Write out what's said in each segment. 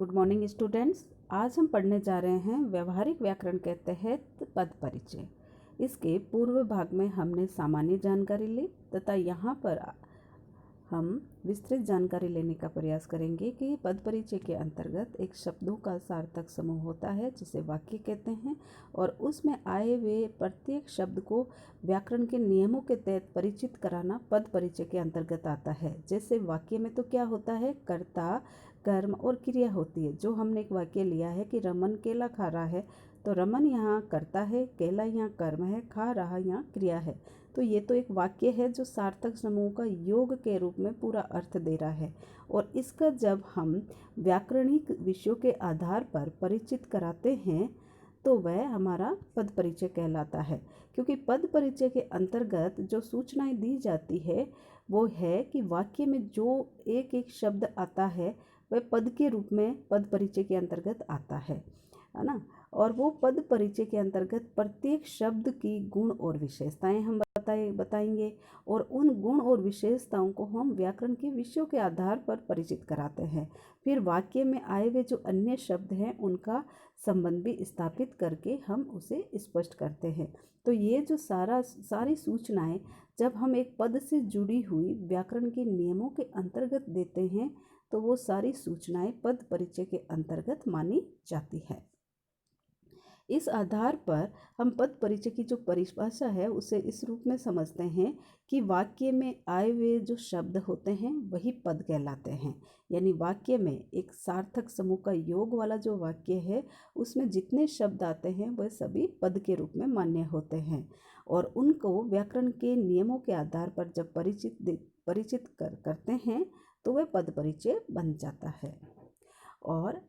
Good morning students. आज हम पढ़ने जा रहे हैं व्यवहारिक व्याकरण के तहत पद परिचय। इसके पूर्व भाग में हमने सामान्य जानकारी ली तथा यहाँ पर हम विस्तृत जानकारी लेने का प्रयास करेंगे कि पद परिचय के अंतर्गत एक शब्दों का सार्थक समूह होता है जिसे वाक्य कहते हैं, और उसमें आए हुए प्रत्येक शब्द को व्याकरण के नियमों के तहत परिचित कराना पद परिचय के अंतर्गत आता है। जैसे वाक्य में तो क्या होता है, कर्ता, कर्म और क्रिया होती है। जो हमने एक वाक्य लिया है कि रमन केला खा रहा है, तो रमन यहाँ कर्ता है, केला यहाँ कर्म है, खा रहा यहाँ क्रिया है। तो ये तो एक वाक्य है जो सार्थक समूह का योग के रूप में पूरा अर्थ दे रहा है, और इसका जब हम व्याकरणिक विषयों के आधार पर परिचित कराते हैं तो वह हमारा पद परिचय कहलाता है। क्योंकि पद परिचय के अंतर्गत जो सूचनाएं दी जाती है वो है कि वाक्य में जो एक एक शब्द आता है वह पद के रूप में पद परिचय के अंतर्गत आता है ना। और वो पद परिचय के अंतर्गत प्रत्येक शब्द की गुण और विशेषताएं हम बताएंगे, और उन गुण और विशेषताओं को हम व्याकरण के विषयों के आधार पर परिचित कराते हैं। फिर वाक्य में आए हुए जो अन्य शब्द हैं उनका संबंध भी स्थापित करके हम उसे स्पष्ट करते हैं। तो ये जो सारी सूचनाएं जब हम एक पद से जुड़ी हुई व्याकरण के नियमों के अंतर्गत देते हैं तो वो सारी सूचनाएं पद परिचय के अंतर्गत मानी जाती है। इस आधार पर हम पद परिचय की जो परिभाषा है उसे इस रूप में समझते हैं कि वाक्य में आए हुए जो शब्द होते हैं वही पद कहलाते हैं। यानी वाक्य में एक सार्थक समूह का योग वाला जो वाक्य है उसमें जितने शब्द आते हैं वह सभी पद के रूप में मान्य होते हैं, और उनको व्याकरण के नियमों के आधार पर जब परिचित करते हैं तो वह पद परिचय बन जाता है। और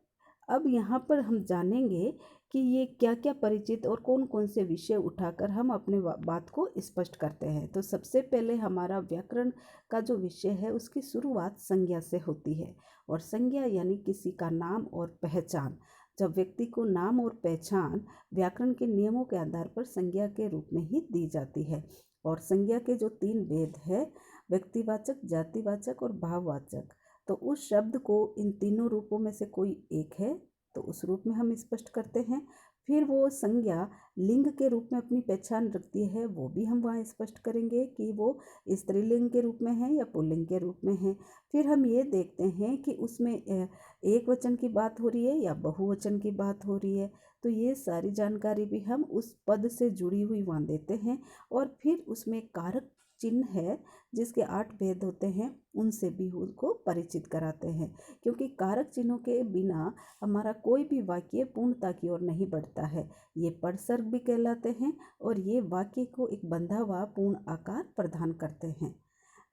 अब यहाँ पर हम जानेंगे कि ये क्या क्या परिचित और कौन कौन से विषय उठाकर हम अपने बात को स्पष्ट करते हैं। तो सबसे पहले हमारा व्याकरण का जो विषय है उसकी शुरुआत संज्ञा से होती है, और संज्ञा यानी किसी का नाम और पहचान। जब व्यक्ति को नाम और पहचान व्याकरण के नियमों के आधार पर संज्ञा के रूप में ही दी जाती है। और संज्ञा के जो 3 भेद है, व्यक्तिवाचक, जातिवाचक और भाववाचक, तो उस शब्द को इन तीनों रूपों में से कोई एक है तो उस रूप में हम स्पष्ट करते हैं। फिर वो संज्ञा लिंग के रूप में अपनी पहचान रखती है, वो भी हम वहाँ स्पष्ट करेंगे कि वो स्त्रीलिंग के रूप में है या पुल्लिंग के रूप में है। फिर हम ये देखते हैं कि उसमें एक वचन की बात हो रही है या बहुवचन की बात हो रही है। तो ये सारी जानकारी भी हम उस पद से जुड़ी हुई वहाँ देते हैं। और फिर उसमें कारक चिन्ह है जिसके 8 भेद होते हैं, उनसे भी उनको परिचित कराते हैं। क्योंकि कारक चिन्हों के बिना हमारा कोई भी वाक्य पूर्णता की ओर नहीं बढ़ता है। ये पदसर्ग भी कहलाते हैं, और ये वाक्य को एक बंधा हुआ पूर्ण आकार प्रदान करते हैं।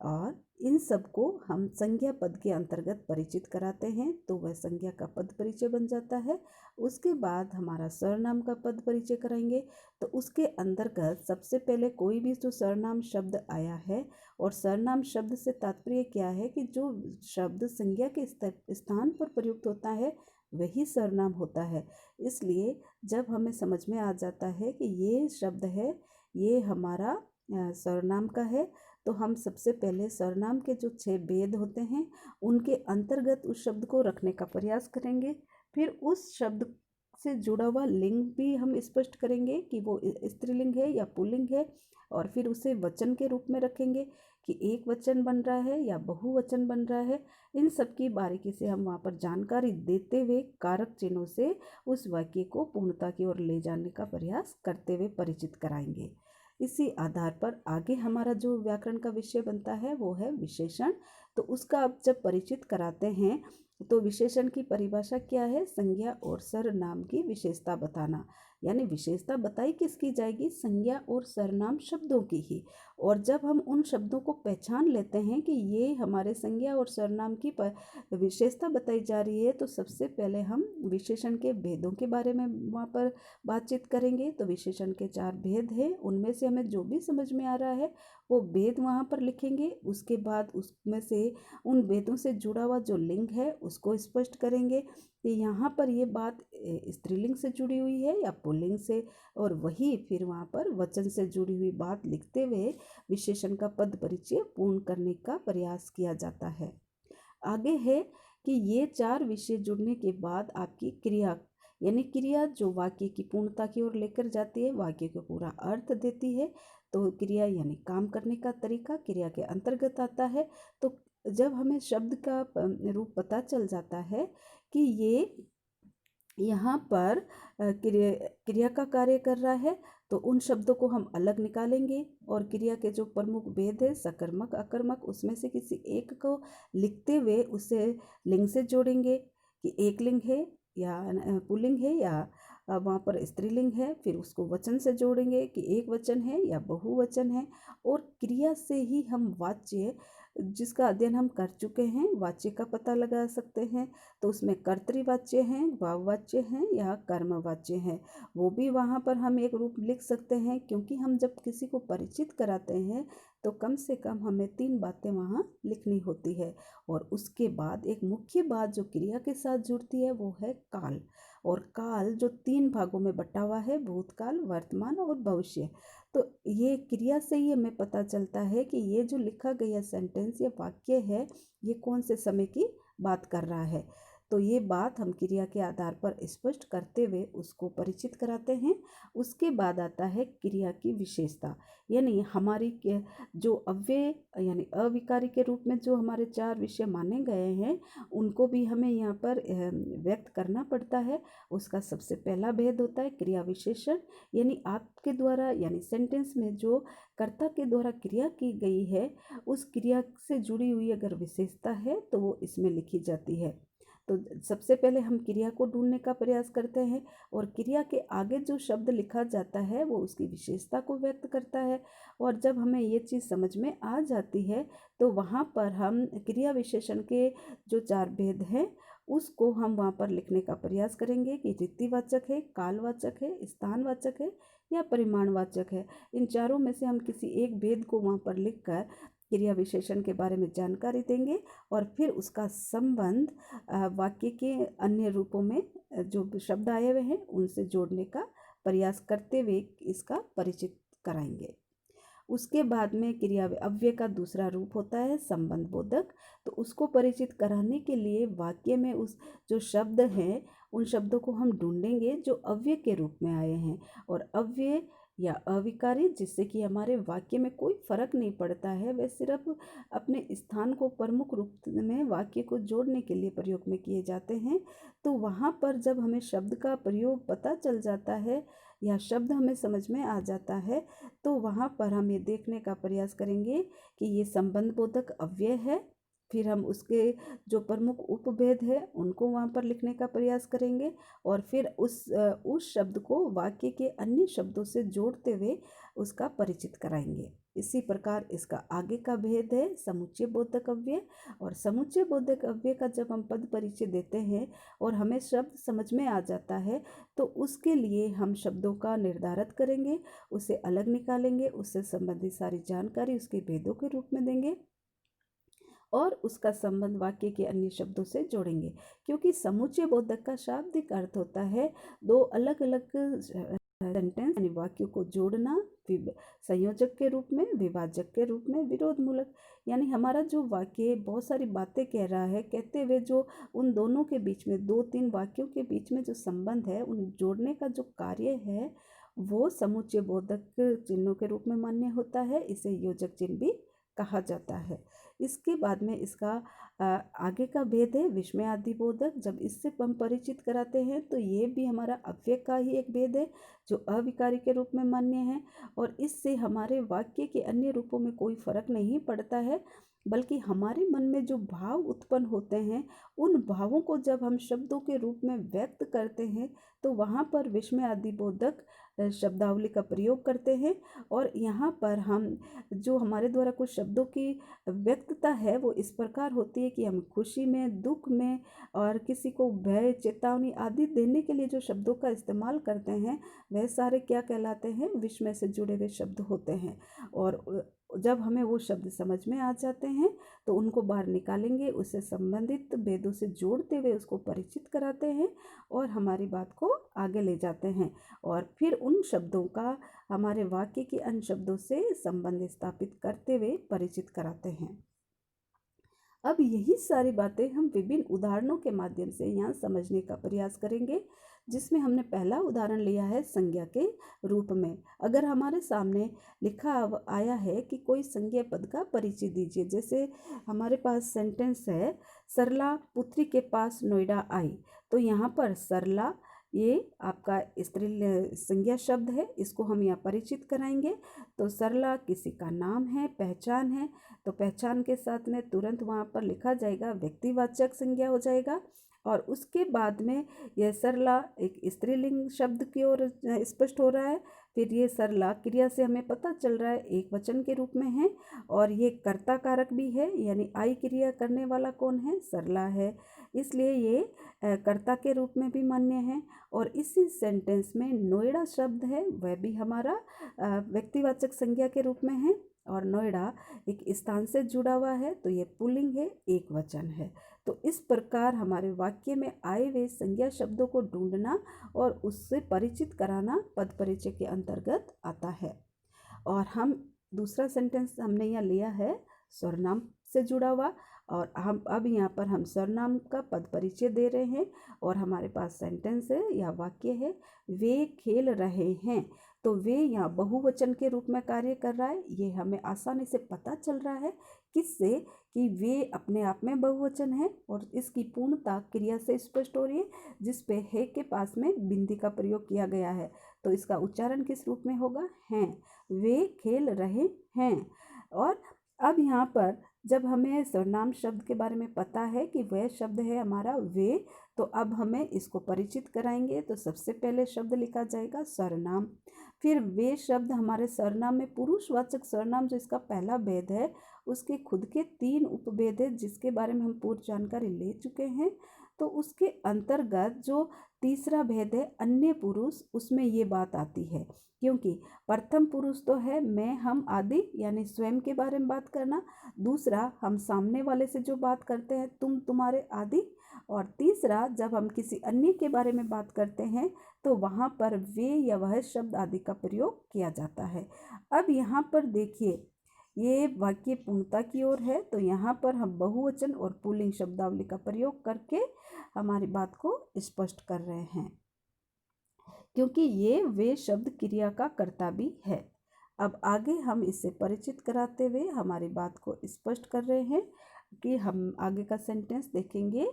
और इन सबको हम संज्ञा पद के अंतर्गत परिचित कराते हैं तो वह संज्ञा का पद परिचय बन जाता है। उसके बाद हमारा सर्वनाम का पद परिचय कराएंगे, तो उसके अंतर्गत सबसे पहले कोई भी जो सर्वनाम शब्द आया है, और सर्वनाम शब्द से तात्पर्य क्या है कि जो शब्द संज्ञा के स्थान पर प्रयुक्त होता है वही सर्वनाम होता है। इसलिए जब हमें समझ में आ जाता है कि ये शब्द है ये हमारा सर्वनाम का है, तो हम सबसे पहले सर्वनाम के जो 6 भेद होते हैं उनके अंतर्गत उस शब्द को रखने का प्रयास करेंगे। फिर उस शब्द से जुड़ा हुआ लिंग भी हम स्पष्ट करेंगे कि वो स्त्रीलिंग है या पुल्लिंग है, और फिर उसे वचन के रूप में रखेंगे कि एक वचन बन रहा है या बहुवचन बन रहा है। इन सब की बारीकी से हम वहाँ पर जानकारी देते हुए कारक चिन्हों से उस वाक्य को पूर्णता की ओर ले जाने का प्रयास करते हुए परिचित कराएंगे। इसी आधार पर आगे हमारा जो व्याकरण का विषय बनता है वो है विशेषण। तो उसका अब जब परिचित कराते हैं तो विशेषण की परिभाषा क्या है, संज्ञा और सर्वनाम की विशेषता बताना। यानी विशेषता बताई किसकी जाएगी, संज्ञा और सर्वनाम शब्दों की ही। और जब हम उन शब्दों को पहचान लेते हैं कि ये हमारे संज्ञा और सर्वनाम की विशेषता बताई जा रही है, तो सबसे पहले हम विशेषण के भेदों के बारे में वहाँ पर बातचीत करेंगे। तो विशेषण के 4 भेद हैं, उनमें से हमें जो भी समझ में आ रहा है वो भेद वहाँ पर लिखेंगे। उसके बाद उसमें से उन भेदों से जुड़ा हुआ जो लिंग है उसको स्पष्ट करेंगे कि यहाँ पर ये बात स्त्रीलिंग से जुड़ी हुई है या पुल्लिंग से, और वही फिर वहाँ पर वचन से जुड़ी हुई बात लिखते हुए विशेषण का पद परिचय पूर्ण करने का प्रयास किया जाता है। आगे है कि ये 4 विषय जुड़ने के बाद आपकी क्रिया यानी क्रिया जो वाक्य की पूर्णता की ओर लेकर जाती है, वाक्य को पूरा अर्थ देती है। तो क्रिया यानी काम करने का तरीका क्रिया के अंतर्गत आता है। तो जब हमें शब्द का रूप पता चल जाता है कि ये यहाँ पर क्रिया का कार्य कर रहा है, तो उन शब्दों को हम अलग निकालेंगे और क्रिया के जो प्रमुख भेद है सकर्मक अकर्मक, उसमें से किसी एक को लिखते हुए उसे लिंग से जोड़ेंगे कि एक लिंग है या पुल्लिंग है या वहाँ पर स्त्रीलिंग है। फिर उसको वचन से जोड़ेंगे कि एक वचन है या बहुवचन है। और क्रिया से ही हम वाच्य जिसका अध्ययन हम कर चुके हैं वाच्य का पता लगा सकते हैं। तो उसमें कर्तृवाच्य हैं, भाववाच्य हैं या कर्मवाच्य हैं, वो भी वहाँ पर हम एक रूप लिख सकते हैं। क्योंकि हम जब किसी को परिचित कराते हैं तो कम से कम हमें 3 बातें वहाँ लिखनी होती है। और उसके बाद एक मुख्य बात जो क्रिया के साथ जुड़ती है वो है काल। और काल जो 3 भागों में बटा हुआ है, भूतकाल, वर्तमान और भविष्य। तो ये क्रिया से ही हमें पता चलता है कि ये जो लिखा गया सेंटेंस या वाक्य है ये कौन से समय की बात कर रहा है। तो ये बात हम क्रिया के आधार पर स्पष्ट करते हुए उसको परिचित कराते हैं। उसके बाद आता है क्रिया की विशेषता, यानी हमारी जो अव्यय यानी अविकारी के रूप में जो हमारे 4 विषय माने गए हैं उनको भी हमें यहाँ पर व्यक्त करना पड़ता है। उसका सबसे पहला भेद होता है क्रिया विशेषण, यानी आपके द्वारा यानी सेंटेंस में जो कर्ता के द्वारा क्रिया की गई है उस क्रिया से जुड़ी हुई अगर विशेषता है तो वो इसमें लिखी जाती है। तो सबसे पहले हम क्रिया को ढूंढने का प्रयास करते हैं और क्रिया के आगे जो शब्द लिखा जाता है वो उसकी विशेषता को व्यक्त करता है। और जब हमें ये चीज़ समझ में आ जाती है तो वहाँ पर हम क्रिया विशेषण के जो 4 भेद हैं उसको हम वहाँ पर लिखने का प्रयास करेंगे कि रीतिवाचक है, कालवाचक है, स्थानवाचक है या परिमाणवाचक है। इन चारों में से हम किसी एक भेद को वहाँ पर लिखकर क्रिया विशेषण के बारे में जानकारी देंगे और फिर उसका संबंध वाक्य के अन्य रूपों में जो शब्द आए हुए हैं उनसे जोड़ने का प्रयास करते हुए इसका परिचित कराएंगे। उसके बाद में क्रिया अव्यय का दूसरा रूप होता है संबंध बोधक। तो उसको परिचित कराने के लिए वाक्य में उस जो शब्द हैं उन शब्दों को हम ढूंढेंगे जो अव्यय के रूप में आए हैं। और अव्यय या अविकारी जिससे कि हमारे वाक्य में कोई फर्क नहीं पड़ता है, वे सिर्फ अपने स्थान को प्रमुख रूप में वाक्य को जोड़ने के लिए प्रयोग में किए जाते हैं। तो वहाँ पर जब हमें शब्द का प्रयोग पता चल जाता है या शब्द हमें समझ में आ जाता है तो वहाँ पर हम ये देखने का प्रयास करेंगे कि ये संबंध बोधक अव्यय है। फिर हम उसके जो प्रमुख उपभेद है उनको वहाँ पर लिखने का प्रयास करेंगे और फिर उस शब्द को वाक्य के अन्य शब्दों से जोड़ते हुए उसका परिचित कराएंगे। इसी प्रकार इसका आगे का भेद है समुच्चय बोधक अव्यय। और समुच्चय बोधक अव्यय का जब हम पद परिचय देते हैं और हमें शब्द समझ में आ जाता है तो उसके लिए हम शब्दों का निर्धारित करेंगे, उसे अलग निकालेंगे, उससे संबंधित सारी जानकारी उसके भेदों के रूप में देंगे और उसका संबंध वाक्य के अन्य शब्दों से जोड़ेंगे। क्योंकि समुच्चय बोधक का शाब्दिक अर्थ होता है 2 अलग अलग सेंटेंस यानी वाक्यों को जोड़ना, संयोजक के रूप में, विभाजक के रूप में, विरोध मूलक। यानी हमारा जो वाक्य बहुत सारी बातें कह रहा है, कहते हुए जो उन दोनों के बीच में 2-3 वाक्यों के बीच में जो संबंध है उन जोड़ने का जो कार्य है वो समुच्चय बोधक चिन्हों के रूप में मान्य होता है। इसे योजक चिन्ह भी कहा जाता है। इसके बाद में इसका आगे का भेद है विस्मय आदि बोधक। जब इससे हम परिचित कराते हैं तो ये भी हमारा अव्यय का ही एक भेद है जो अविकारी के रूप में मान्य है और इससे हमारे वाक्य के अन्य रूपों में कोई फर्क नहीं पड़ता है, बल्कि हमारे मन में जो भाव उत्पन्न होते हैं उन भावों को जब हम शब्दों के रूप में व्यक्त करते हैं तो वहाँ पर विस्मय आदि बोधक शब्दावली का प्रयोग करते हैं। और यहाँ पर हम जो हमारे द्वारा कुछ शब्दों की व्यक्तता है वो इस प्रकार होती है कि हम खुशी में, दुख में और किसी को भय, चेतावनी आदि देने के लिए जो शब्दों का इस्तेमाल करते हैं वह सारे क्या कहलाते हैं, विस्मय से जुड़े हुए शब्द होते हैं। और जब हमें वो शब्द समझ में आ जाते हैं तो उनको बाहर निकालेंगे, उससे संबंधित भेदों से जोड़ते हुए उसको परिचित कराते हैं और हमारी बात को आगे ले जाते हैं और फिर उन शब्दों का हमारे वाक्य के अन्य शब्दों से संबंध स्थापित करते हुए परिचित कराते हैं। अब यही सारी बातें हम विभिन्न उदाहरणों के माध्यम से यहाँ समझने का प्रयास करेंगे, जिसमें हमने पहला उदाहरण लिया है संज्ञा के रूप में। अगर हमारे सामने लिखा आया है कि कोई संज्ञा पद का परिचय दीजिए, जैसे हमारे पास सेंटेंस है सरला पुत्री के पास नोएडा आई, तो यहाँ पर सरला ये आपका स्त्रीलिंग संज्ञा शब्द है, इसको हम यहाँ परिचित कराएंगे। तो सरला किसी का नाम है, पहचान है, तो पहचान के साथ में तुरंत वहाँ पर लिखा जाएगा व्यक्तिवाचक संज्ञा हो जाएगा। और उसके बाद में यह सरला एक स्त्रीलिंग शब्द की ओर स्पष्ट हो रहा है। फिर ये सरला क्रिया से हमें पता चल रहा है एक वचन के रूप में है, और ये कर्ता कारक भी है, यानी आई क्रिया करने वाला कौन है, सरला है, इसलिए ये कर्ता के रूप में भी मान्य है। और इसी सेंटेंस में नोएडा शब्द है, वह भी हमारा व्यक्तिवाचक संज्ञा के रूप में है, और नोएडा एक स्थान से जुड़ा हुआ है, तो ये पुल्लिंग है, एक वचन है। तो इस प्रकार हमारे वाक्य में आए हुए संज्ञा शब्दों को ढूंढना और उससे परिचित कराना पद परिचय के अंतर्गत आता है। और हम दूसरा सेंटेंस हमने यहाँ लिया है सर्वनाम से जुड़ा हुआ, और हम अब यहाँ पर हम सर्वनाम का पद परिचय दे रहे हैं, और हमारे पास सेंटेंस है या वाक्य है वे खेल रहे हैं। तो वे यहाँ बहुवचन के रूप में कार्य कर रहा है, ये हमें आसानी से पता चल रहा है किससे, कि वे अपने आप में बहुवचन है, और इसकी पूर्णता क्रिया से स्पष्ट हो रही है, जिस पे है के पास में बिंदी का प्रयोग किया गया है। तो इसका उच्चारण किस रूप में होगा, हैं, वे खेल रहे हैं। और अब यहाँ पर जब हमें सर्वनाम शब्द के बारे में पता है कि वह शब्द है हमारा वे, तो अब हमें इसको परिचित कराएंगे। तो सबसे पहले शब्द लिखा जाएगा सर्वनाम, फिर वे शब्द हमारे सर्वनाम में पुरुषवाचक सर्वनाम जो इसका पहला भेद है, उसके खुद के 3 उपभेद है, जिसके बारे में हम पूर्व जानकारी ले चुके हैं। तो उसके अंतर्गत जो तीसरा भेद है अन्य पुरुष, उसमें ये बात आती है, क्योंकि प्रथम पुरुष तो है मैं हम आदि, यानी स्वयं के बारे में बात करना, दूसरा हम सामने वाले से जो बात करते हैं तुम तुम्हारे आदि, और तीसरा जब हम किसी अन्य के बारे में बात करते हैं तो वहाँ पर वे या वह शब्द आदि का प्रयोग किया जाता है। अब यहाँ पर देखिए ये वाक्य पूर्णता की ओर है, तो यहाँ पर हम बहुवचन और पुल्लिंग शब्दावली का प्रयोग करके हमारी बात को स्पष्ट कर रहे हैं, क्योंकि ये वे शब्द क्रिया का कर्ता भी है। अब आगे हम इससे परिचित कराते हुए हमारी बात को स्पष्ट कर रहे हैं कि हम आगे का सेंटेंस देखेंगे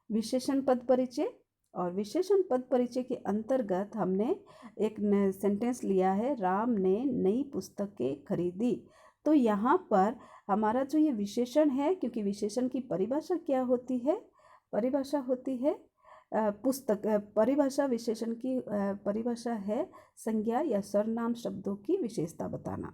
विशेषण पद परिचय। और विशेषण पद परिचय के अंतर्गत हमने एक सेंटेंस लिया है राम ने नई पुस्तकें खरीदी। तो यहाँ पर हमारा जो ये विशेषण है, क्योंकि विशेषण की परिभाषा क्या होती है, परिभाषा होती है पुस्तक, परिभाषा विशेषण की परिभाषा है संज्ञा या सर्वनाम शब्दों की विशेषता बताना।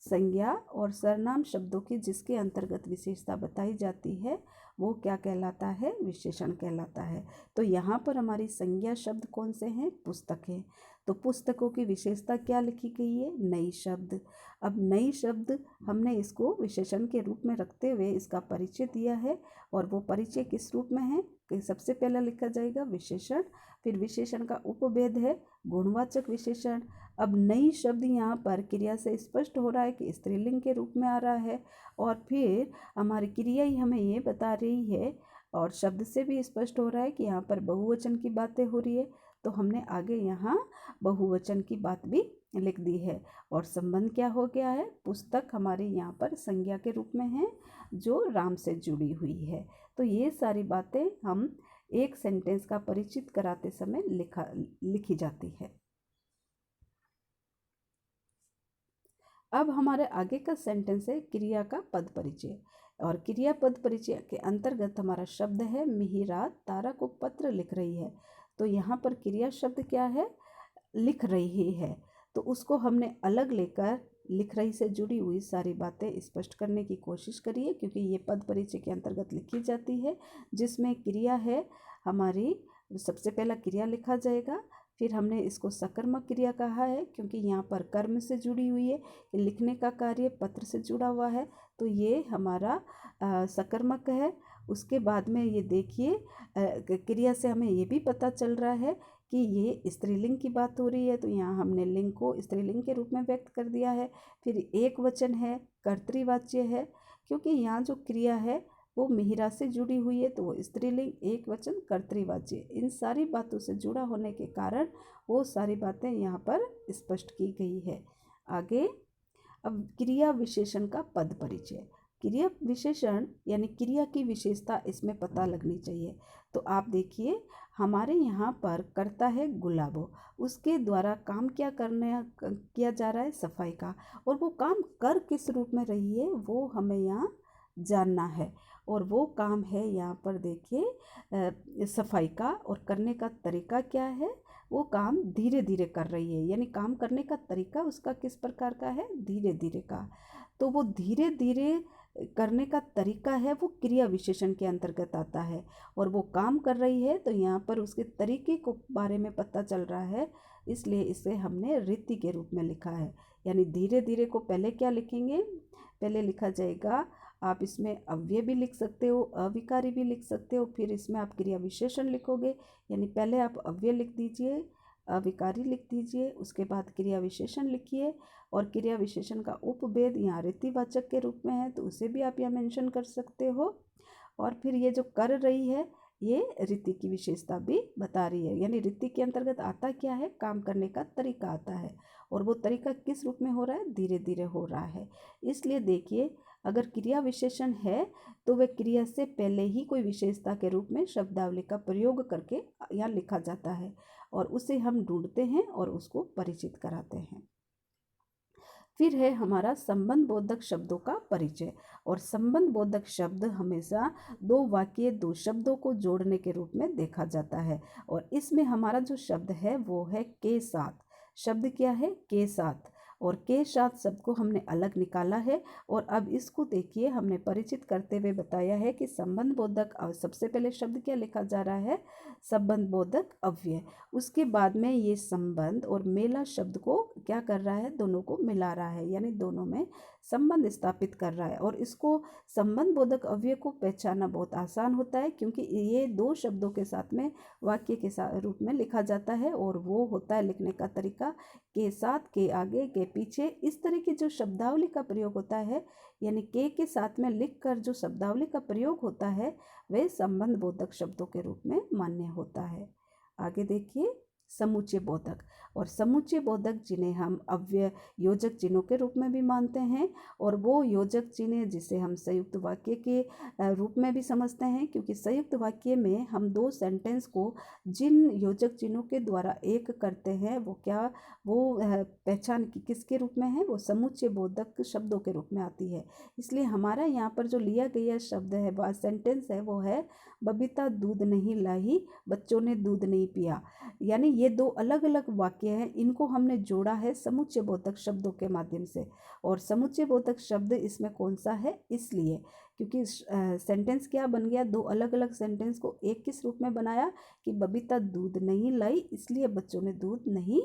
संज्ञा और सर्वनाम शब्दों की जिसके अंतर्गत विशेषता बताई जाती है वो क्या कहलाता है, विशेषण कहलाता है। तो यहाँ पर हमारी संज्ञा शब्द कौन से हैं, पुस्तकें। तो पुस्तकों की विशेषता क्या लिखी गई है, नई शब्द। अब नई शब्द हमने इसको विशेषण के रूप में रखते हुए इसका परिचय दिया है, और वो परिचय किस रूप में है कि सबसे पहला लिखा जाएगा विशेषण, फिर विशेषण का उपभेद है गुणवाचक विशेषण। अब नई शब्द यहाँ पर क्रिया से स्पष्ट हो रहा है कि स्त्रीलिंग के रूप में आ रहा है, और फिर हमारी क्रिया ही हमें ये बता रही है, और शब्द से भी स्पष्ट हो रहा है कि यहाँ पर बहुवचन की बातें हो रही है। तो हमने आगे यहाँ बहुवचन की बात भी लिख दी है, और संबंध क्या हो गया है, पुस्तक हमारे यहाँ पर संज्ञा के रूप में है जो राम से जुड़ी हुई है। तो ये सारी बातें हम एक सेंटेंस का परिचित कराते समय लिखी जाती है। अब हमारे आगे का सेंटेंस है क्रिया का पद परिचय, और क्रिया पद परिचय के अंतर्गत हमारा शब्द है मिहिरा तारा को पत्र लिख रही है। तो यहाँ पर क्रिया शब्द क्या है, लिख रही है, तो उसको हमने अलग लेकर लिख रही से जुड़ी हुई सारी बातें स्पष्ट करने की कोशिश करिए, क्योंकि ये पद परिचय के अंतर्गत लिखी जाती है, जिसमें क्रिया है हमारी, सबसे पहला क्रिया लिखा जाएगा, फिर हमने इसको सकर्मक क्रिया कहा है क्योंकि यहाँ पर कर्म से जुड़ी हुई है, लिखने का कार्य पत्र से जुड़ा हुआ है, तो ये हमारा सकर्मक है। उसके बाद में ये देखिए क्रिया से हमें ये भी पता चल रहा है कि ये स्त्रीलिंग की बात हो रही है, तो यहाँ हमने लिंग को स्त्रीलिंग के रूप में व्यक्त कर दिया है। फिर एक वचन है, कर्तृवाच्य है, क्योंकि यहाँ जो क्रिया है वो मिहिरा से जुड़ी हुई है, तो वो स्त्रीलिंग, एक वचन, कर्तृवाच्य, इन सारी बातों से जुड़ा होने के कारण वो सारी बातें यहाँ पर स्पष्ट की गई है। आगे अब क्रिया विशेषण का पद परिचय। क्रिया विशेषण यानी क्रिया की विशेषता इसमें पता लगनी चाहिए। तो आप देखिए हमारे यहाँ पर कर्ता है गुलाबो, उसके द्वारा काम क्या किया जा रहा है, सफाई का, और वो काम कर किस रूप में रही है वो हमें यहाँ जानना है। और वो काम है यहाँ पर देखिए सफाई का, और करने का तरीका क्या है, वो काम धीरे धीरे कर रही है, यानी काम करने का तरीका उसका किस प्रकार का है, धीरे धीरे का। तो वो धीरे धीरे करने का तरीका है वो क्रिया विशेषण के अंतर्गत आता है। और वो काम कर रही है तो यहाँ पर उसके तरीके को बारे में पता चल रहा है, इसलिए इसे हमने रीति के रूप में लिखा है। यानी धीरे धीरे को पहले क्या लिखेंगे, पहले लिखा जाएगा, आप इसमें अव्यय भी लिख सकते हो, अविकारी भी लिख सकते हो, फिर इसमें आप क्रिया विशेषण लिखोगे, यानी पहले आप अव्यय लिख दीजिए, अविकारी लिख दीजिए, उसके बाद क्रिया विशेषण लिखिए। और क्रिया विशेषण का उपभेद यहाँ रीतिवाचक के रूप में है, तो उसे भी आप यहाँ मेंशन कर सकते हो। और फिर ये जो कर रही है ये रीति की विशेषता भी बता रही है, यानी रीति के अंतर्गत आता क्या है, काम करने का तरीका आता है, और वो तरीका किस रूप में हो रहा है, धीरे धीरे हो रहा है। इसलिए देखिए अगर क्रिया विशेषण है तो वह क्रिया से पहले ही कोई विशेषता के रूप में शब्दावली का प्रयोग करके यहाँ लिखा जाता है, और उसे हम ढूंढते हैं और उसको परिचित कराते हैं। फिर है हमारा संबंध बोधक शब्दों का परिचय। और संबंध बोधक शब्द हमेशा दो वाक्य, दो शब्दों को जोड़ने के रूप में देखा जाता है। और इसमें हमारा जो शब्द है वो है के साथ। शब्द क्या है, के साथ, और के साथ शब्द को हमने अलग निकाला है। और अब इसको देखिए हमने परिचित करते हुए बताया है कि संबंध बोधक, सबसे पहले शब्द क्या लिखा जा रहा है, संबंध बोधक अव्यय। उसके बाद में ये संबंध और मेला शब्द को क्या कर रहा है, दोनों को मिला रहा है, यानी दोनों में संबंध स्थापित कर रहा है। और इसको संबंध बोधक अव्यय को पहचानना बहुत आसान होता है, क्योंकि ये दो शब्दों के साथ में वाक्य के रूप में लिखा जाता है, और वो होता है लिखने का तरीका के साथ, के आगे, के पीछे, इस तरह की जो शब्दावली का प्रयोग होता है, यानी के साथ में लिखकर जो शब्दावली का प्रयोग होता है वे संबंध बोधक शब्दों के रूप में मान्य होता है। आगे देखिए समुच्चय बोधक। और समुच्चय बोधक जिन्हें हम अव्यय योजक चिन्हों के रूप में भी मानते हैं, और वो योजक चिन्ह जिसे हम संयुक्त वाक्य के रूप में भी समझते हैं, क्योंकि संयुक्त वाक्य में हम दो सेंटेंस को जिन योजक चिन्हों के द्वारा एक करते हैं वो क्या, वो पहचान किसके रूप में है, वो समुच्चय बोधक शब्दों के रूप में आती है। इसलिए हमारा यहाँ पर जो लिया गया शब्द है, वह सेंटेंस है, वो है बबीता दूध नहीं लाई, बच्चों ने दूध नहीं पिया। यानी ये दो अलग अलग वाक्य हैं, इनको हमने जोड़ा है समुच्चय बोधक शब्दों के माध्यम से। और समुच्चय बोधक शब्द इसमें कौन सा है, इसलिए क्योंकि सेंटेंस क्या बन गया, दो अलग अलग सेंटेंस को एक किस रूप में बनाया कि बबीता दूध नहीं लाई इसलिए बच्चों ने दूध नहीं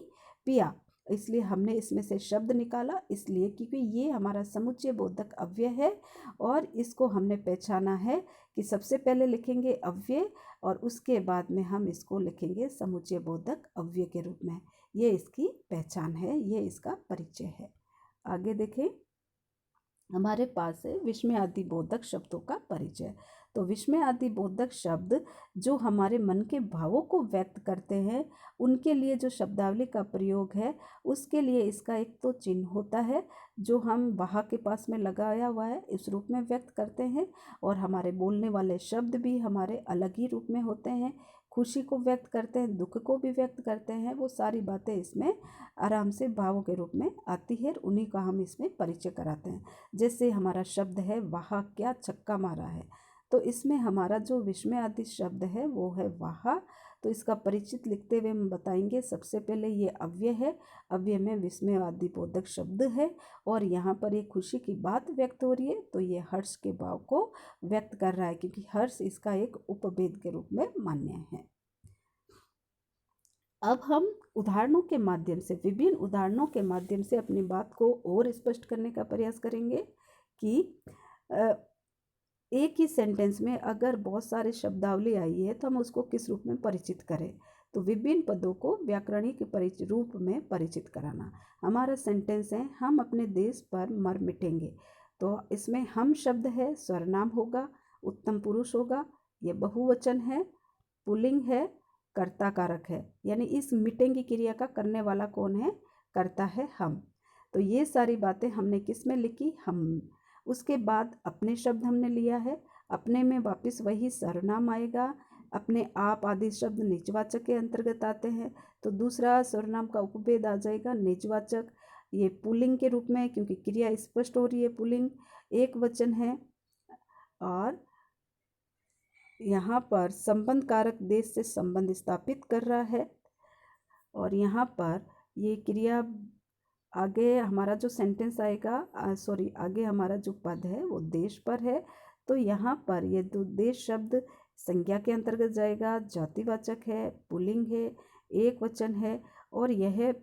पिया, इसलिए हमने इसमें से शब्द निकाला, इसलिए क्योंकि ये हमारा समुच्चय बोधक अव्यय है। और इसको हमने पहचाना है कि सबसे पहले लिखेंगे अव्यय और उसके बाद में हम इसको लिखेंगे समुच्चय बोधक अव्यय के रूप में। ये इसकी पहचान है, ये इसका परिचय है। आगे देखें, हमारे पास है विस्मय आदि बोधक शब्दों का परिचय। तो विस्मय आदि बोधक शब्द जो हमारे मन के भावों को व्यक्त करते हैं, उनके लिए जो शब्दावली का प्रयोग है उसके लिए इसका एक तो चिन्ह होता है जो हम वहाँ के पास में लगाया हुआ है, इस रूप में व्यक्त करते हैं। और हमारे बोलने वाले शब्द भी हमारे अलग ही रूप में होते हैं, खुशी को व्यक्त करते हैं, दुख को भी व्यक्त करते हैं, वो सारी बातें इसमें आराम से भावों के रूप में आती है, उन्हीं का हम इसमें परिचय कराते हैं। जैसे हमारा शब्द है वाह क्या छक्का मारा है, तो इसमें हमारा जो विस्मय आदि शब्द है वो है वाह। तो इसका परिचित लिखते हुए हम बताएंगे, सबसे पहले ये अव्यय है, अव्यय में विस्मय आदि बोधक शब्द है, और यहाँ पर एक खुशी की बात व्यक्त हो रही है, तो ये हर्ष के भाव को व्यक्त कर रहा है, क्योंकि हर्ष इसका एक उपभेद के रूप में मान्य है। अब हम उदाहरणों के माध्यम से, विभिन्न उदाहरणों के माध्यम से अपनी बात को और स्पष्ट करने का प्रयास करेंगे कि एक ही सेंटेंस में अगर बहुत सारे शब्दावली आई है तो हम उसको किस रूप में परिचित करें। तो विभिन्न पदों को व्याकरणिक रूप में परिचित कराना। हमारा सेंटेंस है, हम अपने देश पर मर मिटेंगे। तो इसमें हम शब्द है, सर्वनाम होगा, उत्तम पुरुष होगा, ये बहुवचन है, पुल्लिंग है, कर्ता कारक है। यानी इस मिटेंगे क्रिया का करने वाला कौन है? कर्ता है हम। तो ये सारी बातें हमने किस में लिखी? हम। उसके बाद अपने शब्द हमने लिया है, अपने में वापस वही सर्वनाम आएगा, अपने आप आदि शब्द निजवाचक के अंतर्गत आते हैं। तो दूसरा सर्वनाम का उपभेद आ जाएगा निजवाचक, ये पुल्लिंग के रूप में, क्योंकि क्रिया स्पष्ट हो रही है, पुल्लिंग एक वचन है। और यहाँ पर संबंध कारक देश से संबंध स्थापित कर रहा है। और यहाँ पर ये क्रिया आगे हमारा जो सेंटेंस आएगा, आगे हमारा जो पद है वो देश पर है। तो यहाँ पर ये दो देश शब्द संज्ञा के अंतर्गत जाएगा, जातिवाचक है, पुल्लिंग है, एक वचन है, और यह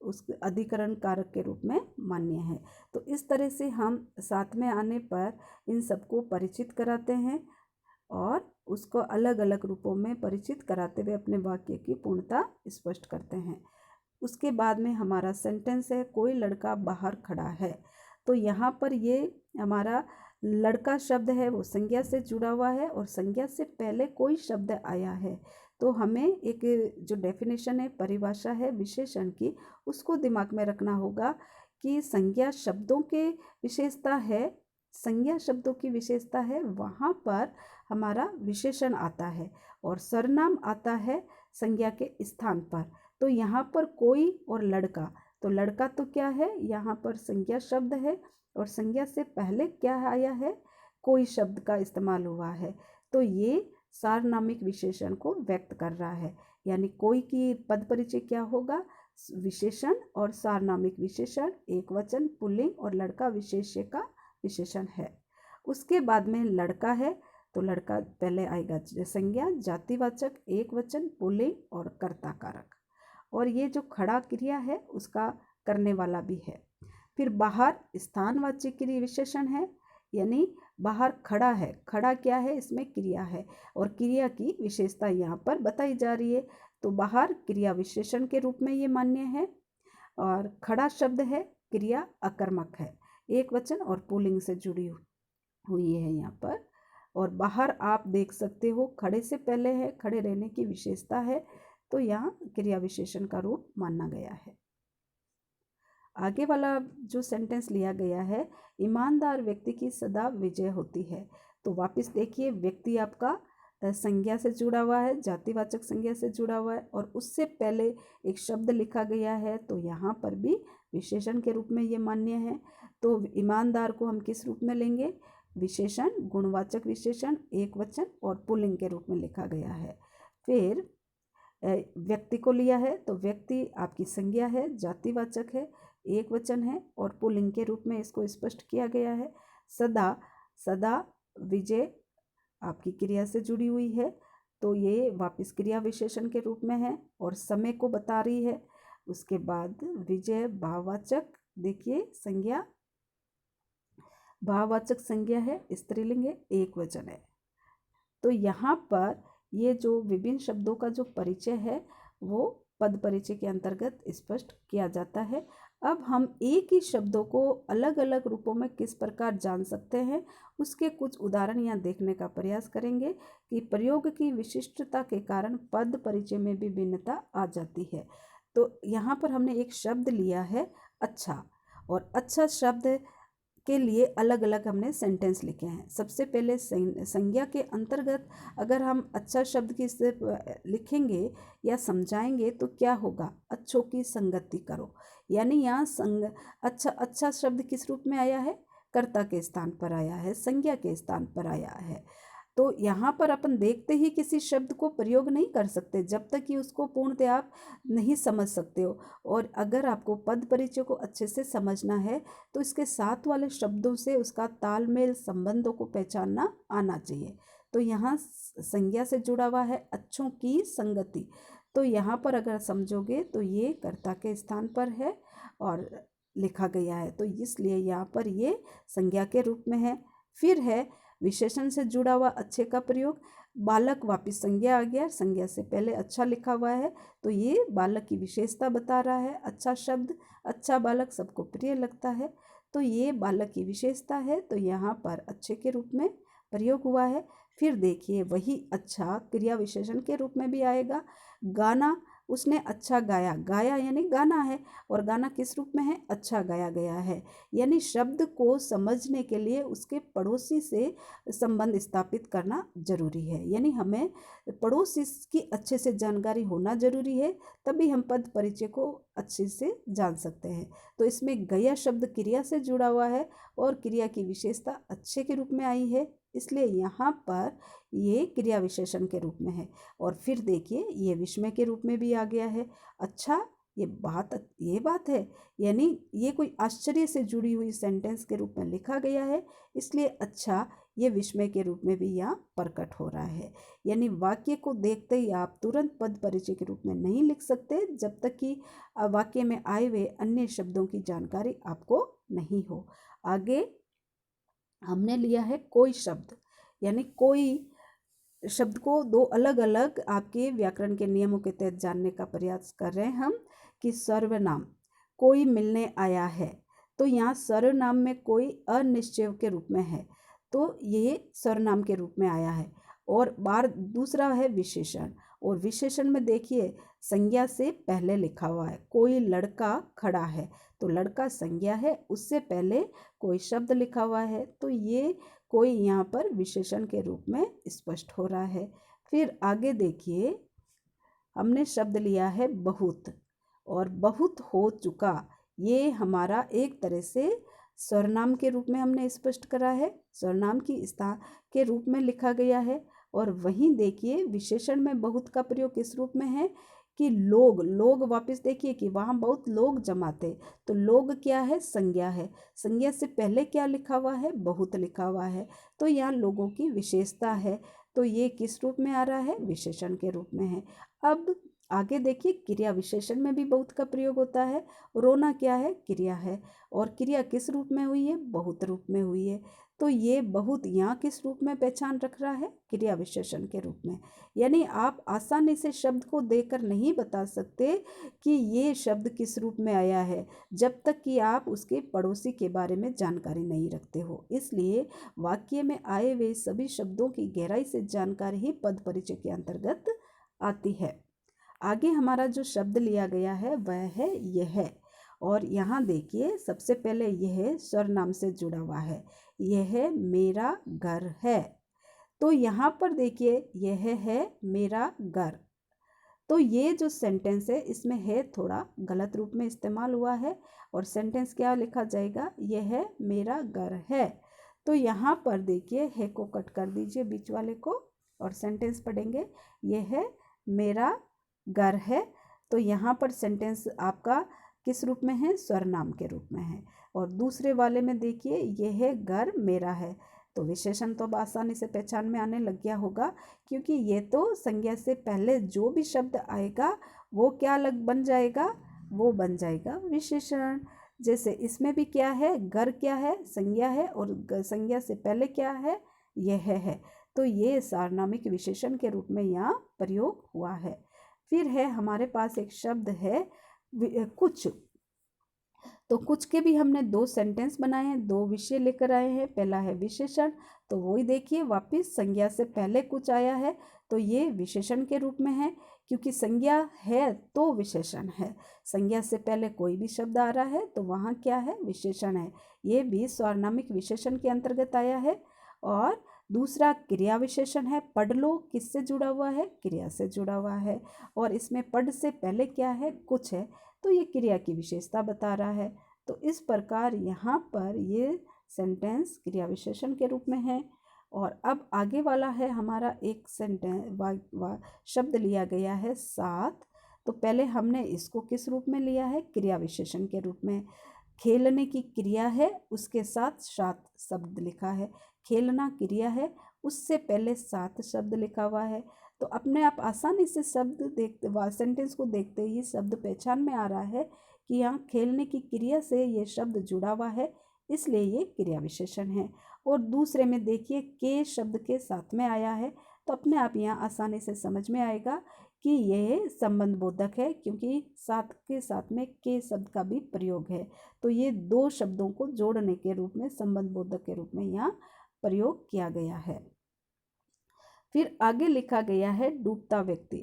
उस अधिकरण कारक के रूप में मान्य है। तो इस तरह से हम साथ में आने पर इन सबको परिचित कराते हैं और उसको अलग अलग रूपों में परिचित कराते हुए अपने वाक्य की पूर्णता स्पष्ट करते हैं। उसके बाद में हमारा सेंटेंस है, कोई लड़का बाहर खड़ा है। तो यहाँ पर ये हमारा लड़का शब्द है वो संज्ञा से जुड़ा हुआ है और संज्ञा से पहले कोई शब्द आया है। तो हमें एक जो डेफिनेशन है, परिभाषा है विशेषण की, उसको दिमाग में रखना होगा कि संज्ञा शब्दों के विशेषता है, संज्ञा शब्दों की विशेषता है, वहाँ पर हमारा विशेषण आता है और सर्वनाम आता है संज्ञा के स्थान पर। तो यहाँ पर कोई और लड़का, तो लड़का तो क्या है, यहाँ पर संज्ञा शब्द है और संज्ञा से पहले क्या आया है? कोई शब्द का इस्तेमाल हुआ है। तो ये सार्वनामिक विशेषण को व्यक्त कर रहा है। यानी कोई की पद परिचय क्या होगा? विशेषण और सार्वनामिक विशेषण, एक वचन, पुल्लिंग, और लड़का विशेष्य का विशेषण है। उसके बाद में लड़का है, तो लड़का पहले आएगा संज्ञा, जातिवाचक, एक वचन, पुल्लिंग और कर्ता कारक। और ये जो खड़ा क्रिया है उसका करने वाला भी है। फिर बाहर स्थानवाची क्रिया विशेषण है, यानी बाहर खड़ा है। खड़ा क्या है? इसमें क्रिया है और क्रिया की विशेषता यहाँ पर बताई जा रही है। तो बाहर क्रिया विशेषण के रूप में ये मान्य है। और खड़ा शब्द है, क्रिया अकर्मक है, एक वचन और पुल्लिंग से जुड़ी हुई है यहाँ पर। और बाहर आप देख सकते हो खड़े से पहले है, खड़े रहने की विशेषता है, तो यहाँ क्रिया विशेषण का रूप माना गया है। आगे वाला जो सेंटेंस लिया गया है, ईमानदार व्यक्ति की सदा विजय होती है। तो वापस देखिए, व्यक्ति आपका संज्ञा से जुड़ा हुआ है, जातिवाचक संज्ञा से जुड़ा हुआ है और उससे पहले एक शब्द लिखा गया है, तो यहाँ पर भी विशेषण के रूप में ये मान्य है। तो ईमानदार को हम किस रूप में लेंगे? विशेषण, गुणवाचक विशेषण, एक वचन और पुल्लिंग के रूप में लिखा गया है। फिर व्यक्ति को लिया है, तो व्यक्ति आपकी संज्ञा है, जातिवाचक है, एक वचन है और पुल्लिंग के रूप में इसको स्पष्ट किया गया है। सदा, सदा विजय आपकी क्रिया से जुड़ी हुई है, तो ये वापस क्रिया विशेषण के रूप में है और समय को बता रही है। उसके बाद विजय भाववाचक, देखिए संज्ञा, भाववाचक संज्ञा है, स्त्रीलिंग है, एक वचन है। तो यहाँ पर ये जो विभिन्न शब्दों का जो परिचय है वो पद परिचय के अंतर्गत स्पष्ट किया जाता है। अब हम एक ही शब्दों को अलग अलग रूपों में किस प्रकार जान सकते हैं, उसके कुछ उदाहरण यहाँ देखने का प्रयास करेंगे कि प्रयोग की विशिष्टता के कारण पद परिचय में भी भिन्नता आ जाती है। तो यहाँ पर हमने एक शब्द लिया है अच्छा, और अच्छा शब्द के लिए अलग अलग हमने सेंटेंस लिखे हैं। सबसे पहले संज्ञा के अंतर्गत अगर हम अच्छा शब्द की लिखेंगे या समझाएंगे तो क्या होगा? अच्छों की संगति करो। यानी यहाँ अच्छा शब्द किस रूप में आया है? कर्ता के स्थान पर आया है, संज्ञा के स्थान पर आया है। तो यहाँ पर अपन देखते ही किसी शब्द को प्रयोग नहीं कर सकते जब तक कि उसको पूर्णतः आप नहीं समझ सकते हो। और अगर आपको पद परिचय को अच्छे से समझना है तो इसके साथ वाले शब्दों से उसका तालमेल, संबंधों को पहचानना आना चाहिए। तो यहाँ संज्ञा से जुड़ा हुआ है अच्छों की संगति, तो यहाँ पर अगर समझोगे तो ये कर्ता के स्थान पर है और लिखा गया है, तो इसलिए यहाँ पर ये संज्ञा के रूप में है। फिर है विशेषण से जुड़ा हुआ अच्छे का प्रयोग। बालक वापिस संज्ञा आ गया, संज्ञा से पहले अच्छा लिखा हुआ है तो ये बालक की विशेषता बता रहा है। अच्छा शब्द, अच्छा बालक सबको प्रिय लगता है तो ये बालक की विशेषता है, तो यहाँ पर अच्छे के रूप में प्रयोग हुआ है। फिर देखिए वही अच्छा क्रिया विशेषण के रूप में भी आएगा। गाना, उसने अच्छा गाया, गाया यानी गाना है, और गाना किस रूप में है, अच्छा गाया गया है। यानी शब्द को समझने के लिए उसके पड़ोसी से संबंध स्थापित करना जरूरी है, यानी हमें पड़ोसी की अच्छे से जानकारी होना जरूरी है, तभी हम पद परिचय को अच्छे से जान सकते हैं। तो इसमें गया शब्द क्रिया से जुड़ा हुआ है और क्रिया की विशेषता अच्छे के रूप में आई है, इसलिए यहाँ पर ये क्रिया विशेषण के रूप में है। और फिर देखिए ये विस्मय के रूप में भी आ गया है। अच्छा, ये बात है, यानी ये कोई आश्चर्य से जुड़ी हुई सेंटेंस के रूप में लिखा गया है, इसलिए अच्छा ये विस्मय के रूप में भी यहाँ प्रकट हो रहा है। यानी वाक्य को देखते ही आप तुरंत पद परिचय के रूप में नहीं लिख सकते जब तक कि वाक्य में आए हुए अन्य शब्दों की जानकारी आपको नहीं हो। आगे हमने लिया है कोई शब्द, यानी कोई शब्द को दो अलग अलग आपके व्याकरण के नियमों के तहत जानने का प्रयास कर रहे हैं हम। कि सर्वनाम, कोई मिलने आया है, तो यहाँ सर्वनाम में कोई अनिश्चय के रूप में है, तो ये सर्वनाम के रूप में आया है। और दूसरा है विशेषण, और विशेषण में देखिए संज्ञा से पहले लिखा हुआ है। कोई लड़का खड़ा है, तो लड़का संज्ञा है, उससे पहले कोई शब्द लिखा हुआ है, तो ये कोई यहाँ पर विशेषण के रूप में स्पष्ट हो रहा है। फिर आगे देखिए हमने शब्द लिया है बहुत, और बहुत हो चुका, ये हमारा एक तरह से सर्वनाम के रूप में हमने स्पष्ट करा है, सर्वनाम की स्थान के रूप में लिखा गया है। और वहीं देखिए विशेषण में बहुत का प्रयोग किस रूप में है कि लोग वापस देखिए कि वहाँ बहुत लोग जमा थे, तो लोग क्या है, संज्ञा है, संज्ञा से पहले क्या लिखा हुआ है, बहुत लिखा हुआ है, तो यहाँ लोगों की विशेषता है, तो ये किस रूप में आ रहा है, विशेषण के रूप में है। अब आगे देखिए क्रिया विशेषण में भी बहुत का प्रयोग होता है। रोना क्या है, क्रिया है, और क्रिया किस रूप में हुई है, बहुत रूप में हुई है, तो ये बहुत यहाँ किस रूप में पहचान रख रहा है, क्रिया विशेषण के रूप में। यानी आप आसानी से शब्द को देखकर नहीं बता सकते कि ये शब्द किस रूप में आया है जब तक कि आप उसके पड़ोसी के बारे में जानकारी नहीं रखते हो। इसलिए वाक्य में आए हुए सभी शब्दों की गहराई से जानकारी ही पद परिचय के अंतर्गत आती है। आगे हमारा जो शब्द लिया गया है वह है यह, और यहाँ देखिए सबसे पहले यह सर्वनाम से जुड़ा हुआ है, यह मेरा घर है, तो यहाँ पर देखिए यह है मेरा घर, तो ये जो सेंटेंस है इसमें है थोड़ा गलत रूप में इस्तेमाल हुआ है, और सेंटेंस क्या लिखा जाएगा, यह मेरा घर है, तो यहाँ पर देखिए है को कट कर दीजिए बीच वाले को, और सेंटेंस पढ़ेंगे यह मेरा घर है, तो यहाँ पर सेंटेंस आपका किस रूप में है, सर्वनाम के रूप में है। और दूसरे वाले में देखिए यह घर मेरा है, तो विशेषण तो अब आसानी से पहचान में आने लग गया होगा, क्योंकि ये तो संज्ञा से पहले जो भी शब्द आएगा वो क्या अलग बन जाएगा, वो बन जाएगा विशेषण। जैसे इसमें भी क्या है, घर क्या है, संज्ञा है, और संज्ञा से पहले क्या है, यह है, तो ये सार्वनामिक विशेषण के रूप में यहाँ प्रयोग हुआ है। फिर है हमारे पास एक शब्द है कुछ, तो कुछ के भी हमने दो सेंटेंस बनाए हैं, दो विषय लेकर आए हैं। पहला है विशेषण, तो वही देखिए वापिस संज्ञा से पहले कुछ आया है, तो ये विशेषण के रूप में है, क्योंकि संज्ञा है तो विशेषण है, संज्ञा से पहले कोई भी शब्द आ रहा है तो वहाँ क्या है, विशेषण है, ये भी सार्वनामिक विशेषण के अंतर्गत आया है। और दूसरा क्रिया विशेषण है, पढ़ लो, किससे जुड़ा हुआ है, क्रिया से जुड़ा हुआ है, और इसमें पढ़ से पहले क्या है, कुछ है, तो ये क्रिया की विशेषता बता रहा है। तो इस प्रकार यहाँ पर ये सेंटेंस क्रिया विशेषण के रूप में है। और अब आगे वाला है हमारा एक सेंटेंस शब्द लिया गया है साथ, तो पहले हमने इसको किस रूप में लिया है, क्रिया विशेषण के रूप में। खेलने की क्रिया है, उसके साथ सात शब्द लिखा है, खेलना क्रिया है, उससे पहले सात शब्द लिखा हुआ है, तो अपने आप आसानी से शब्द देखते सेंटेंस को देखते ही शब्द पहचान में आ रहा है कि यहाँ खेलने की क्रिया से ये शब्द जुड़ा हुआ है, इसलिए ये क्रिया विशेषण है। और दूसरे में देखिए के शब्द के साथ में आया है, तो अपने आप यहाँ आसानी से समझ में आएगा कि यह संबंध बोधक है, क्योंकि साथ के साथ में के शब्द का भी प्रयोग है। तो ये दो शब्दों को जोड़ने के रूप में संबंध बोधक के रूप में यहाँ प्रयोग किया गया है। फिर आगे लिखा गया है डूबता व्यक्ति,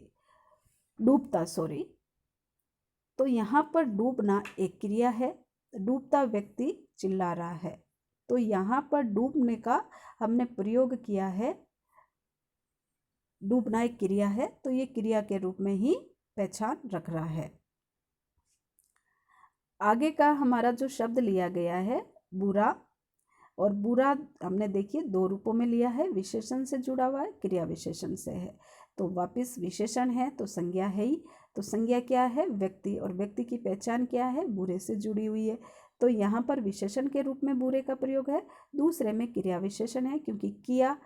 तो यहाँ पर डूबना एक क्रिया है, डूबता व्यक्ति चिल्ला रहा है, तो यहाँ पर डूबने का हमने प्रयोग किया है। डूबना एक क्रिया है, तो ये क्रिया के रूप में ही पहचान रख रहा है। आगे का हमारा जो शब्द लिया गया है बुरा, और बुरा हमने देखिए दो रूपों में लिया है, विशेषण से जुड़ा हुआ है, क्रिया विशेषण से है। तो वापिस विशेषण है तो संज्ञा है ही, तो संज्ञा क्या है? व्यक्ति, और व्यक्ति की पहचान क्या है? बुरे से जुड़ी हुई है। तो यहाँ पर विशेषण के रूप में बुरे का प्रयोग है, दूसरे में क्रिया विशेषण है, क्योंकि किया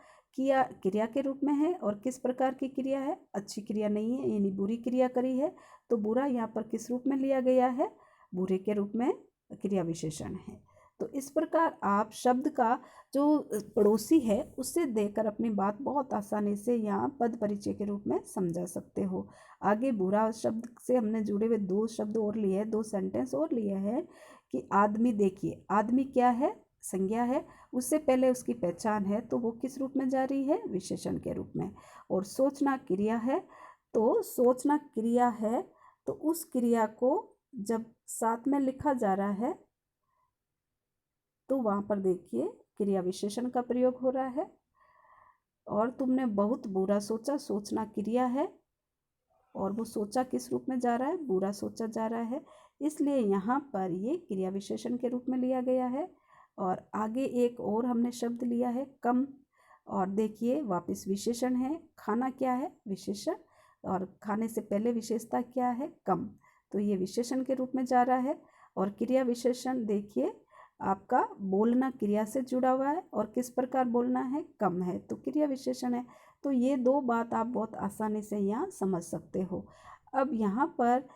क्रिया के रूप में है, और किस प्रकार की क्रिया है? अच्छी क्रिया नहीं है, यानी बुरी क्रिया करी है। तो बुरा यहाँ पर किस रूप में लिया गया है? बुरे के रूप में क्रिया विशेषण है। तो इस प्रकार आप शब्द का जो पड़ोसी है उससे देकर अपनी बात बहुत आसानी से यहाँ पद परिचय के रूप में समझा सकते हो। आगे बुरा शब्द से हमने जुड़े हुए दो शब्द और लिए हैं, दो सेंटेंस और लिए हैं कि आदमी, देखिए आदमी क्या है? संज्ञा है, उससे पहले उसकी पहचान है, तो वो किस रूप में जा रही है? विशेषण के रूप में। और सोचना क्रिया है, तो सोचना क्रिया है, तो उस क्रिया को जब साथ में लिखा जा रहा है तो वहाँ पर देखिए क्रिया विशेषण का प्रयोग हो रहा है। और तुमने बहुत बुरा सोचा, सोचना क्रिया है, और वो सोचा किस रूप में जा रहा है? बुरा सोचा जा रहा है, इसलिए यहाँ पर ये क्रिया विशेषण के रूप में लिया गया है। और आगे एक और हमने शब्द लिया है कम, और देखिए वापस विशेषण है। खाना क्या है? विशेषण, और खाने से पहले विशेषता क्या है? कम, तो ये विशेषण के रूप में जा रहा है। और क्रिया विशेषण देखिए आपका बोलना क्रिया से जुड़ा हुआ है, और किस प्रकार बोलना है? कम है, तो क्रिया विशेषण है। तो ये दो बात आप बहुत आसानी से यहाँ समझ सकते हो। अब यहाँ पर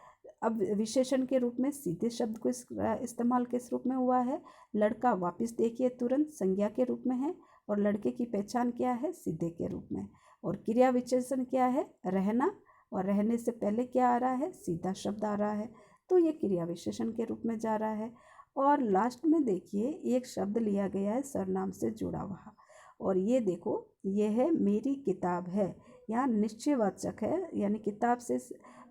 अब विशेषण के रूप में सीधे शब्द को इस्तेमाल किस रूप में हुआ है? लड़का, वापस देखिए तुरंत संज्ञा के रूप में है, और लड़के की पहचान क्या है? सीधे के रूप में। और क्रिया विशेषण क्या है? रहना, और रहने से पहले क्या आ रहा है? सीधा शब्द आ रहा है, तो ये क्रिया विशेषण के रूप में जा रहा है। और लास्ट में देखिए एक शब्द लिया गया है सर्वनाम से जुड़ा हुआ, और ये देखो ये है मेरी किताब है। यहाँ निश्चयवाचक है, यानी किताब से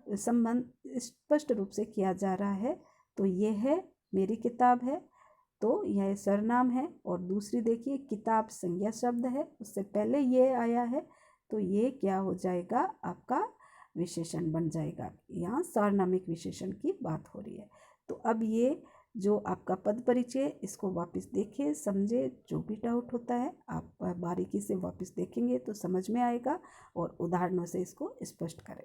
संबंध स्पष्ट रूप से किया जा रहा है। तो ये है मेरी किताब है, तो यह सर्वनाम है। और दूसरी देखिए किताब संज्ञा शब्द है, उससे पहले ये आया है, तो ये क्या हो जाएगा? आपका विशेषण बन जाएगा। यहाँ सार्वनामिक विशेषण की बात हो रही है। तो अब ये जो आपका पद परिचय, इसको वापस देखें, समझे, जो भी डाउट होता है आप बारीकी से वापस देखेंगे तो समझ में आएगा, और उदाहरणों से इसको स्पष्ट करें।